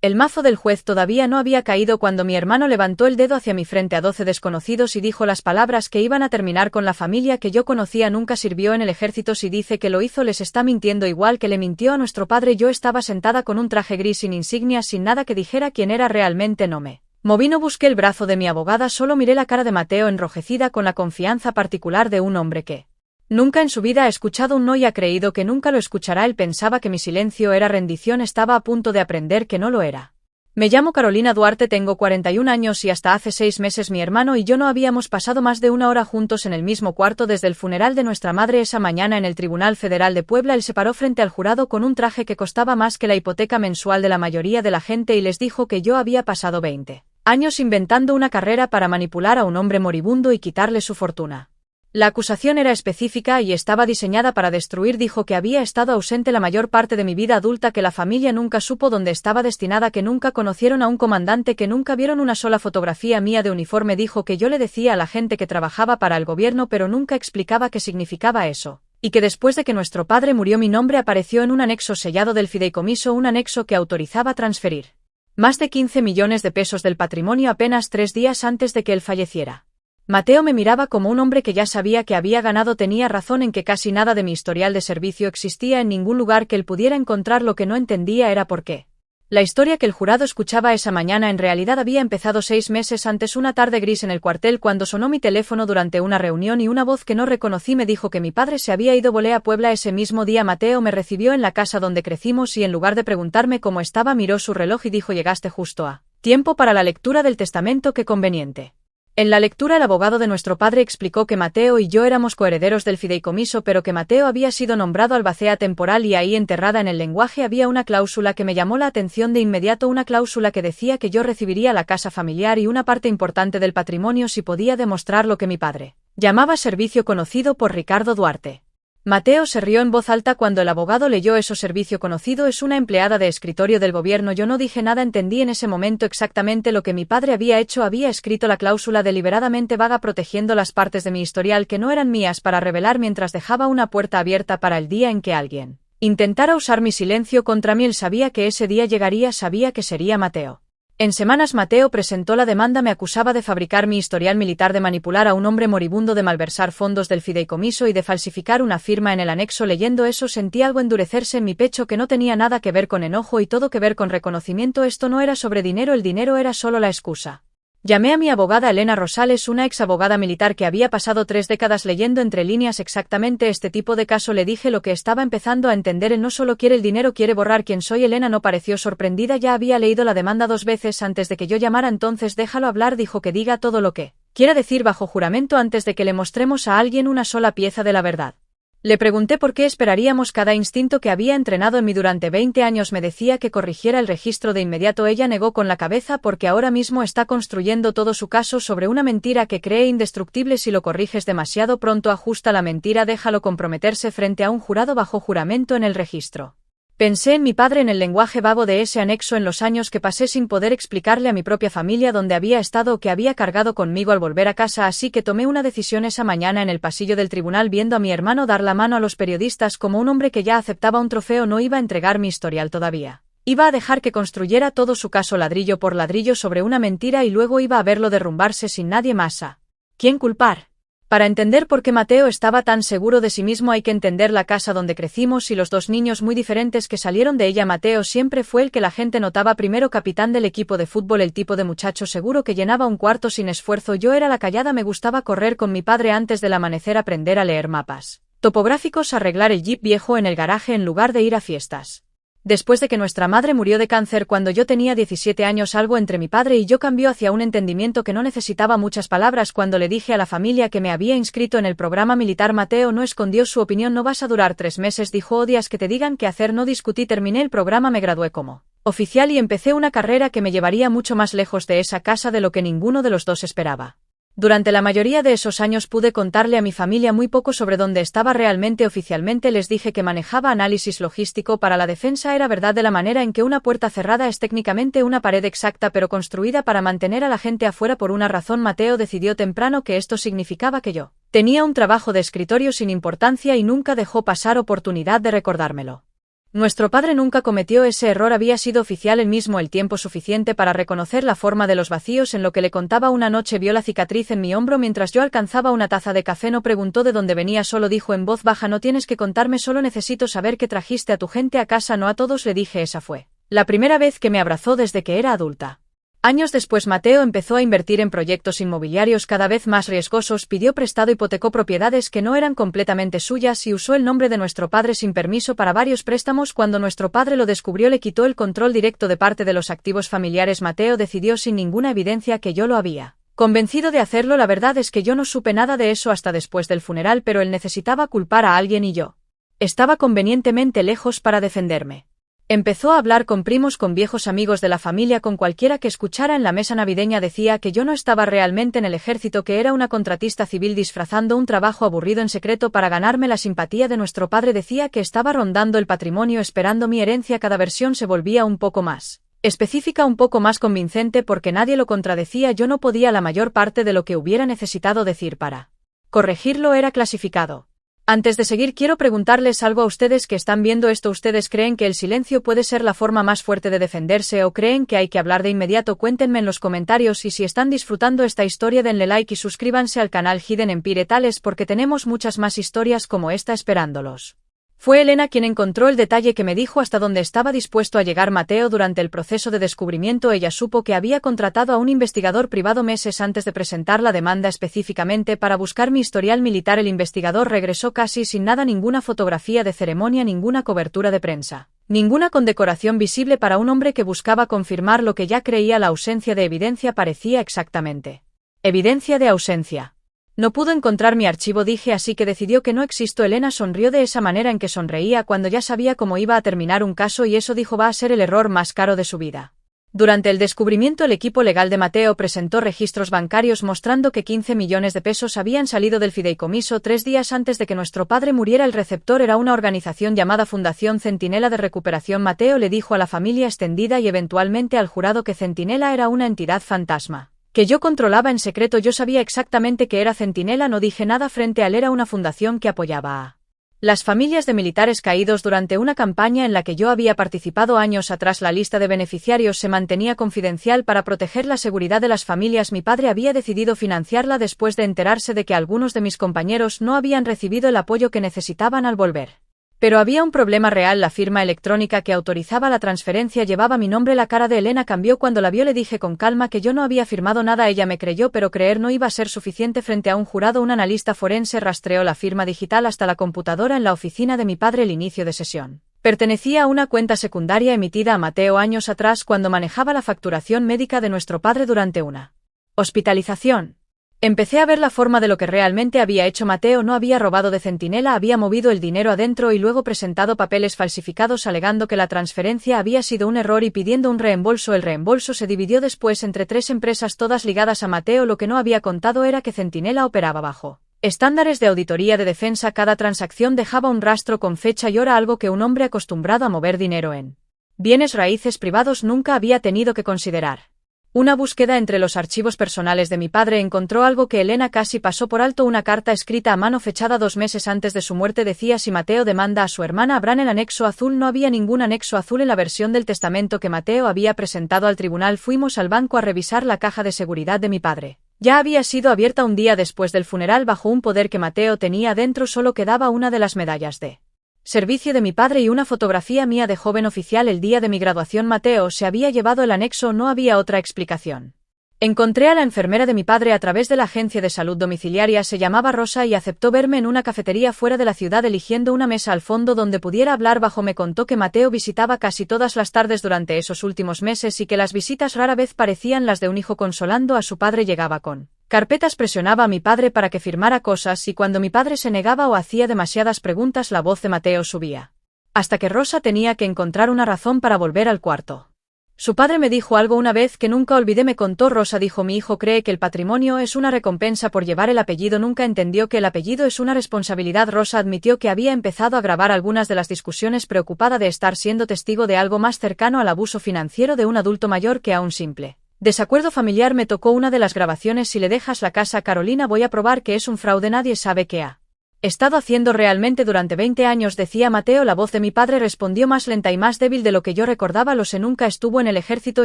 El mazo del juez todavía no había caído cuando mi hermano levantó el dedo hacia mi frente a 12 desconocidos y dijo las palabras que iban a terminar con la familia que yo conocía. Nunca sirvió en el ejército. Si dice que lo hizo, les está mintiendo igual que le mintió a nuestro padre. Yo estaba sentada con un traje gris sin insignias, sin nada que dijera quién era realmente. No me moví, no busqué el brazo de mi abogada, solo miré la cara de Mateo enrojecida con la confianza particular de un hombre que nunca en su vida ha escuchado un no y ha creído que nunca lo escuchará. Él pensaba que mi silencio era rendición. Estaba a punto de aprender que no lo era. Me llamo Carolina Duarte, tengo 41 años y hasta hace 6 meses mi hermano y yo no habíamos pasado más de 1 hora juntos en el mismo cuarto desde el funeral de nuestra madre esa mañana en el Tribunal Federal de Puebla. Él se paró frente al jurado con un traje que costaba más que la hipoteca mensual de la mayoría de la gente y les dijo que yo había pasado 20 años inventando una carrera para manipular a un hombre moribundo y quitarle su fortuna. La acusación era específica y estaba diseñada para destruir. Dijo que había estado ausente la mayor parte de mi vida adulta, que la familia nunca supo dónde estaba destinada, que nunca conocieron a un comandante, que nunca vieron una sola fotografía mía de uniforme. Dijo que yo le decía a la gente que trabajaba para el gobierno pero nunca explicaba qué significaba eso, y que después de que nuestro padre murió mi nombre apareció en un anexo sellado del fideicomiso, un anexo que autorizaba transferir más de 15 millones de pesos del patrimonio apenas 3 días antes de que él falleciera. Mateo me miraba como un hombre que ya sabía que había ganado. Tenía razón en que casi nada de mi historial de servicio existía en ningún lugar que él pudiera encontrar. Lo que no entendía era por qué la historia que el jurado escuchaba esa mañana en realidad había empezado 6 meses antes. Una tarde gris en el cuartel, cuando sonó mi teléfono durante una reunión y una voz que no reconocí me dijo que mi padre se había ido. Volé a Puebla ese mismo día. Mateo me recibió en la casa donde crecimos y en lugar de preguntarme cómo estaba miró su reloj y dijo: llegaste justo a tiempo para la lectura del testamento, qué conveniente. En la lectura el abogado de nuestro padre explicó que Mateo y yo éramos coherederos del fideicomiso, pero que Mateo había sido nombrado albacea temporal y ahí enterrada en el lenguaje había una cláusula que me llamó la atención de inmediato, una cláusula que decía que yo recibiría la casa familiar y una parte importante del patrimonio si podía demostrar lo que mi padre llamaba servicio conocido por Ricardo Duarte. Mateo se rió en voz alta cuando el abogado leyó eso. Servicio conocido es una empleada de escritorio del gobierno. Yo no dije nada. Entendí en ese momento exactamente lo que mi padre había hecho. Había escrito la cláusula deliberadamente vaga, protegiendo las partes de mi historial que no eran mías para revelar, mientras dejaba una puerta abierta para el día en que alguien intentara usar mi silencio contra mí. Él sabía que ese día llegaría, sabía que sería Mateo. En semanas Mateo presentó la demanda. Me acusaba de fabricar mi historial militar, de manipular a un hombre moribundo, de malversar fondos del fideicomiso y de falsificar una firma en el anexo. Leyendo eso sentí algo endurecerse en mi pecho que no tenía nada que ver con enojo y todo que ver con reconocimiento. Esto no era sobre dinero, el dinero era solo la excusa. Llamé a mi abogada Elena Rosales, una ex abogada militar que había pasado 3 décadas leyendo entre líneas exactamente este tipo de caso. Le dije lo que estaba empezando a entender: él no solo quiere el dinero, quiere borrar quién soy. Elena no pareció sorprendida, ya había leído la demanda 2 veces antes de que yo llamara. Entonces déjalo hablar, dijo, que diga todo lo que quiera decir bajo juramento antes de que le mostremos a alguien una sola pieza de la verdad. Le pregunté por qué esperaríamos. Cada instinto que había entrenado en mí durante 20 años me decía que corrigiera el registro de inmediato. Ella negó con la cabeza, porque ahora mismo está construyendo todo su caso sobre una mentira que cree indestructible. Si lo corriges demasiado pronto, ajusta la mentira, déjalo comprometerse frente a un jurado bajo juramento en el registro. Pensé en mi padre, en el lenguaje vago de ese anexo, en los años que pasé sin poder explicarle a mi propia familia dónde había estado o que había cargado conmigo al volver a casa, así que tomé una decisión esa mañana en el pasillo del tribunal, viendo a mi hermano dar la mano a los periodistas como un hombre que ya aceptaba un trofeo. No iba a entregar mi historial todavía. Iba a dejar que construyera todo su caso ladrillo por ladrillo sobre una mentira y luego iba a verlo derrumbarse sin nadie más a quien culpar. Para entender por qué Mateo estaba tan seguro de sí mismo hay que entender la casa donde crecimos y los 2 niños muy diferentes que salieron de ella. Mateo siempre fue el que la gente notaba primero, capitán del equipo de fútbol, el tipo de muchacho seguro que llenaba un cuarto sin esfuerzo. Yo era la callada. Me gustaba correr con mi padre antes del amanecer, aprender a leer mapas topográficos, arreglar el jeep viejo en el garaje en lugar de ir a fiestas. Después de que nuestra madre murió de cáncer cuando yo tenía 17 años, algo entre mi padre y yo cambió hacia un entendimiento que no necesitaba muchas palabras. Cuando le dije a la familia que me había inscrito en el programa militar, Mateo no escondió su opinión. No vas a durar 3 meses, dijo. Odias que te digan qué hacer. No discutí, terminé el programa, me gradué como oficial y empecé una carrera que me llevaría mucho más lejos de esa casa de lo que ninguno de los dos esperaba. Durante la mayoría de esos años pude contarle a mi familia muy poco sobre dónde estaba realmente. Oficialmente les dije que manejaba análisis logístico para la defensa. Era verdad de la manera en que una puerta cerrada es técnicamente una pared exacta, pero construida para mantener a la gente afuera por una razón. Mateo decidió temprano que esto significaba que yo tenía un trabajo de escritorio sin importancia y nunca dejó pasar oportunidad de recordármelo. Nuestro padre nunca cometió ese error, había sido oficial él mismo el tiempo suficiente para reconocer la forma de los vacíos en lo que le contaba. Una noche vio la cicatriz en mi hombro mientras yo alcanzaba una taza de café. No preguntó de dónde venía, solo dijo en voz baja: no tienes que contarme, solo necesito saber que trajiste a tu gente a casa. No a todos, le dije. Esa fue la primera vez que me abrazó desde que era adulta. Años después, Mateo empezó a invertir en proyectos inmobiliarios cada vez más riesgosos, pidió prestado, hipotecó propiedades que no eran completamente suyas y usó el nombre de nuestro padre sin permiso para varios préstamos. Cuando nuestro padre lo descubrió, le quitó el control directo de parte de los activos familiares. Mateo decidió sin ninguna evidencia que yo lo había convencido de hacerlo. La verdad es que yo no supe nada de eso hasta después del funeral, pero él necesitaba culpar a alguien y yo estaba convenientemente lejos para defenderme. Empezó a hablar con primos, con viejos amigos de la familia, con cualquiera que escuchara en la mesa navideña. Decía que yo no estaba realmente en el ejército, que era una contratista civil disfrazando un trabajo aburrido en secreto para ganarme la simpatía de nuestro padre. Decía que estaba rondando el patrimonio esperando mi herencia. Cada versión se volvía un poco más específica, un poco más convincente, porque nadie lo contradecía. Yo no podía. La mayor parte de lo que hubiera necesitado decir para corregirlo era clasificado. Antes de seguir, quiero preguntarles algo a ustedes que están viendo esto. ¿Ustedes creen que el silencio puede ser la forma más fuerte de defenderse o creen que hay que hablar de inmediato? Cuéntenme en los comentarios, y si están disfrutando esta historia denle like y suscríbanse al canal Hidden Empire Tales, porque tenemos muchas más historias como esta esperándolos. Fue Elena quien encontró el detalle que me dijo hasta dónde estaba dispuesto a llegar Mateo durante el proceso de descubrimiento. Ella supo que había contratado a un investigador privado meses antes de presentar la demanda, específicamente para buscar mi historial militar. El investigador regresó casi sin nada: ninguna fotografía de ceremonia, ninguna cobertura de prensa, ninguna condecoración visible para un hombre que buscaba confirmar lo que ya creía. La ausencia de evidencia parecía exactamente evidencia de ausencia. No pudo encontrar mi archivo, dije, así que decidió que no existo. Elena sonrió de esa manera en que sonreía cuando ya sabía cómo iba a terminar un caso, y eso, dijo, va a ser el error más caro de su vida. Durante el descubrimiento, el equipo legal de Mateo presentó registros bancarios mostrando que 15 millones de pesos habían salido del fideicomiso 3 días antes de que nuestro padre muriera. El receptor era una organización llamada Fundación Centinela de Recuperación. Mateo le dijo a la familia extendida y eventualmente al jurado que Centinela era una entidad fantasma que yo controlaba en secreto. Yo sabía exactamente que era Centinela, no dije nada frente a él. Era una fundación que apoyaba a las familias de militares caídos durante una campaña en la que yo había participado años atrás. La lista de beneficiarios se mantenía confidencial para proteger la seguridad de las familias. Mi padre había decidido financiarla después de enterarse de que algunos de mis compañeros no habían recibido el apoyo que necesitaban al volver. Pero había un problema real: la firma electrónica que autorizaba la transferencia llevaba mi nombre. La cara de Elena cambió cuando la vio. Le dije con calma que yo no había firmado nada. Ella me creyó, pero creer no iba a ser suficiente. Frente a un jurado, un analista forense rastreó la firma digital hasta la computadora en la oficina de mi padre. El inicio de sesión pertenecía a una cuenta secundaria emitida a Mateo años atrás cuando manejaba la facturación médica de nuestro padre durante una hospitalización. Empecé a ver la forma de lo que realmente había hecho Mateo. No había robado de Centinela, había movido el dinero adentro y luego presentado papeles falsificados alegando que la transferencia había sido un error y pidiendo un reembolso. El reembolso se dividió después entre 3 empresas, todas ligadas a Mateo. Lo que no había contado era que Centinela operaba bajo estándares de auditoría de defensa. Cada transacción dejaba un rastro con fecha y hora, algo que un hombre acostumbrado a mover dinero en bienes raíces privados nunca había tenido que considerar. Una búsqueda entre los archivos personales de mi padre encontró algo que Elena casi pasó por alto: una carta escrita a mano fechada 2 meses antes de su muerte. Decía: si Mateo demanda a su hermana, habrán el anexo azul. No había ningún anexo azul en la versión del testamento que Mateo había presentado al tribunal. Fuimos al banco a revisar la caja de seguridad de mi padre. Ya había sido abierta un día después del funeral bajo un poder que Mateo tenía dentro. Solo quedaba una de las medallas de servicio de mi padre y una fotografía mía de joven oficial el día de mi graduación. Mateo se había llevado el anexo, no había otra explicación. Encontré a la enfermera de mi padre a través de la agencia de salud domiciliaria. Se llamaba Rosa y aceptó verme en una cafetería fuera de la ciudad, eligiendo una mesa al fondo donde pudiera hablar bajo. Me contó que Mateo visitaba casi todas las tardes durante esos últimos meses y que las visitas rara vez parecían las de un hijo consolando a su padre. Llegaba con carpetas, presionaba a mi padre para que firmara cosas y cuando mi padre se negaba o hacía demasiadas preguntas, la voz de Mateo subía, hasta que Rosa tenía que encontrar una razón para volver al cuarto. Su padre me dijo algo una vez que nunca olvidé, me contó Rosa. Dijo: mi hijo cree que el patrimonio es una recompensa por llevar el apellido. Nunca entendió que el apellido es una responsabilidad. Rosa admitió que había empezado a grabar algunas de las discusiones, preocupada de estar siendo testigo de algo más cercano al abuso financiero de un adulto mayor que a un simple desacuerdo familiar. Me tocó una de las grabaciones: si le dejas la casa a Carolina, voy a probar que es un fraude. Nadie sabe qué ha He estado haciendo realmente durante 20 años, decía Mateo. La voz de mi padre respondió más lenta y más débil de lo que yo recordaba. Lo sé, nunca estuvo en el ejército,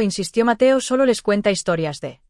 insistió Mateo, solo les cuenta historias de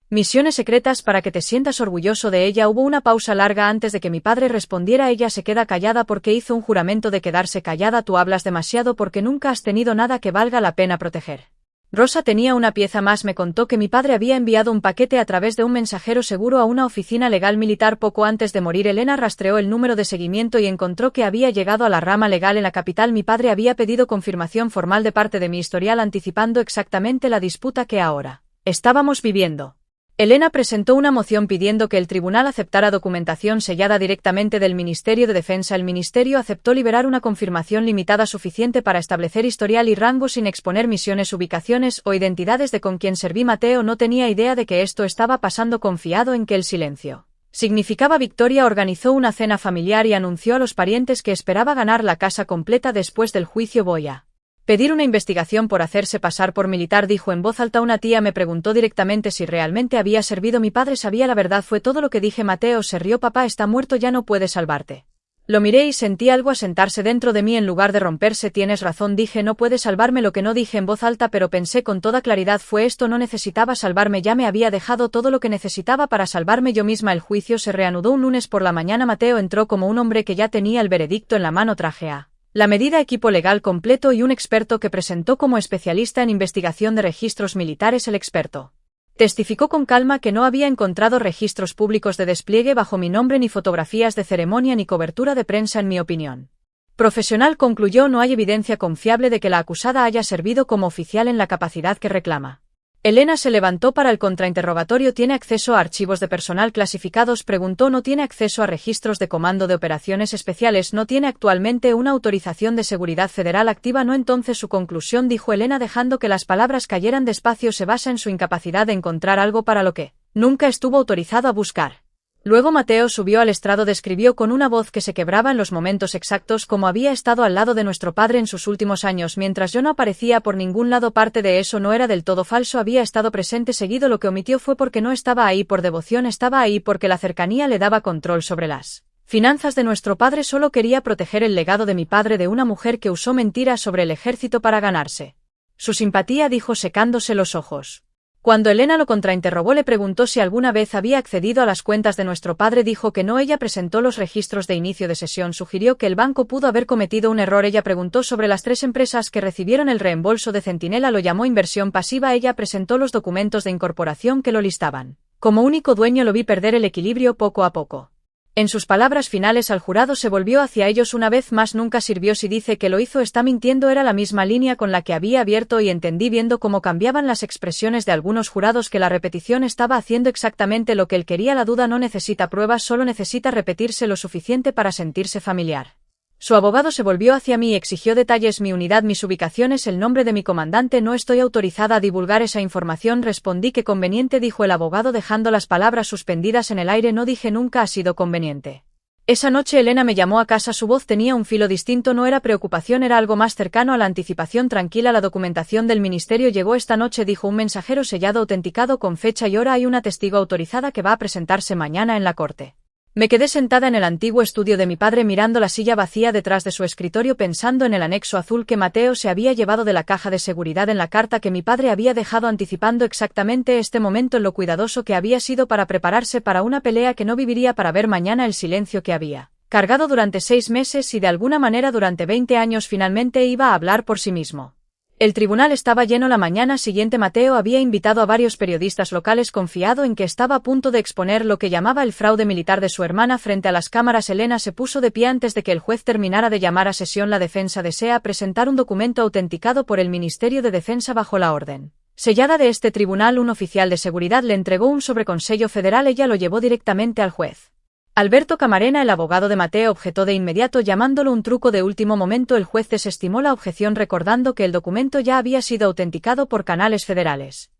misiones secretas para que te sientas orgulloso de ella. Hubo una pausa larga antes de que mi padre respondiera. Ella se queda callada porque hizo un juramento de quedarse callada. Tú hablas demasiado porque nunca has tenido nada que valga la pena proteger. Rosa tenía una pieza más. Me contó que mi padre había enviado un paquete a través de un mensajero seguro a una oficina legal militar poco antes de morir. Elena rastreó el número de seguimiento y encontró que había llegado a la rama legal en la capital. Mi padre había pedido confirmación formal de parte de mi historial, anticipando exactamente la disputa que ahora estábamos viviendo. Elena presentó una moción pidiendo que el tribunal aceptara documentación sellada directamente del Ministerio de Defensa. El ministerio aceptó liberar una confirmación limitada suficiente para establecer historial y rango sin exponer misiones, ubicaciones o identidades de con quien serví. Mateo no tenía idea de que esto estaba pasando, confiado en que el silencio significaba victoria. Organizó una cena familiar y anunció a los parientes que esperaba ganar la casa completa después del juicio. Voy a pedir una investigación por hacerse pasar por militar, dijo en voz alta. Una tía me preguntó directamente si realmente había servido. Mi padre sabía la verdad, fue todo lo que dije. Mateo se rió. Papá está muerto, ya no puede salvarte. Lo miré y sentí algo asentarse dentro de mí en lugar de romperse. Tienes razón, dije, no puede salvarme. Lo que no dije en voz alta, pero pensé con toda claridad fue esto: no necesitaba salvarme, ya me había dejado todo lo que necesitaba para salvarme yo misma. El juicio se reanudó un lunes por la mañana. Mateo entró como un hombre que ya tenía el veredicto en la mano. Traje a la medida, equipo legal completo y un experto que presentó como especialista en investigación de registros militares. El experto testificó con calma que no había encontrado registros públicos de despliegue bajo mi nombre, ni fotografías de ceremonia, ni cobertura de prensa. En mi opinión profesional, concluyó, no hay evidencia confiable de que la acusada haya servido como oficial en la capacidad que reclama. Elena se levantó para el contrainterrogatorio. ¿Tiene acceso a archivos de personal clasificados?, preguntó. No tiene acceso a registros de Comando de Operaciones Especiales. No tiene actualmente una autorización de seguridad federal activa. No. Entonces su conclusión, dijo Elena dejando que las palabras cayeran despacio, se basa en su incapacidad de encontrar algo para lo que nunca estuvo autorizado a buscar. Luego Mateo subió al estrado, describió con una voz que se quebraba en los momentos exactos cómo había estado al lado de nuestro padre en sus últimos años, mientras yo no aparecía por ningún lado. Parte de eso no era del todo falso, había estado presente seguido. Lo que omitió fue porque no estaba ahí por devoción, estaba ahí porque la cercanía le daba control sobre las finanzas de nuestro padre. Solo quería proteger el legado de mi padre de una mujer que usó mentiras sobre el ejército para ganarse su simpatía, dijo secándose los ojos. Cuando Elena lo contrainterrogó, le preguntó si alguna vez había accedido a las cuentas de nuestro padre. Dijo que no. Ella presentó los registros de inicio de sesión. Sugirió que el banco pudo haber cometido un error. Ella preguntó sobre las 3 empresas que recibieron el reembolso de Centinela. Lo llamó inversión pasiva. Ella presentó los documentos de incorporación que lo listaban como único dueño. Lo vi perder el equilibrio poco a poco. En sus palabras finales al jurado se volvió hacia ellos una vez más. Nunca sirvió. Si dice que lo hizo, está mintiendo. Era la misma línea con la que había abierto y entendí viendo cómo cambiaban las expresiones de algunos jurados que la repetición estaba haciendo exactamente lo que él quería. La duda no necesita pruebas, solo necesita repetirse lo suficiente para sentirse familiar. Su abogado se volvió hacia mí y exigió detalles: mi unidad, mis ubicaciones, el nombre de mi comandante. No estoy autorizada a divulgar esa información. Respondí que conveniente, dijo el abogado dejando las palabras suspendidas en el aire. No dije nunca ha sido conveniente. Esa noche Elena me llamó a casa. Su voz tenía un filo distinto. No era preocupación, era algo más cercano a la anticipación. Tranquila, la documentación del ministerio llegó esta noche, dijo. Un mensajero sellado autenticado con fecha y hora. Hay una testigo autorizada que va a presentarse mañana en la corte. Me quedé sentada en el antiguo estudio de mi padre mirando la silla vacía detrás de su escritorio, pensando en el anexo azul que Mateo se había llevado de la caja de seguridad, en la carta que mi padre había dejado, anticipando exactamente este momento, en lo cuidadoso que había sido para prepararse para una pelea que no viviría, para ver mañana el silencio que había cargado durante 6 meses y de alguna manera durante 20 años finalmente iba a hablar por sí mismo. El tribunal estaba lleno la mañana siguiente. Mateo había invitado a varios periodistas locales, confiado en que estaba a punto de exponer lo que llamaba el fraude militar de su hermana frente a las cámaras. Elena se puso de pie antes de que el juez terminara de llamar a sesión. La defensa desea presentar un documento autenticado por el Ministerio de Defensa bajo la orden sellada de este tribunal. Un oficial de seguridad le entregó un sobre con sello federal. Ella lo llevó directamente al juez. Alberto Camarena, el abogado de Mateo, objetó de inmediato, llamándolo un truco de último momento. El juez desestimó la objeción recordando que el documento ya había sido autenticado por canales federales.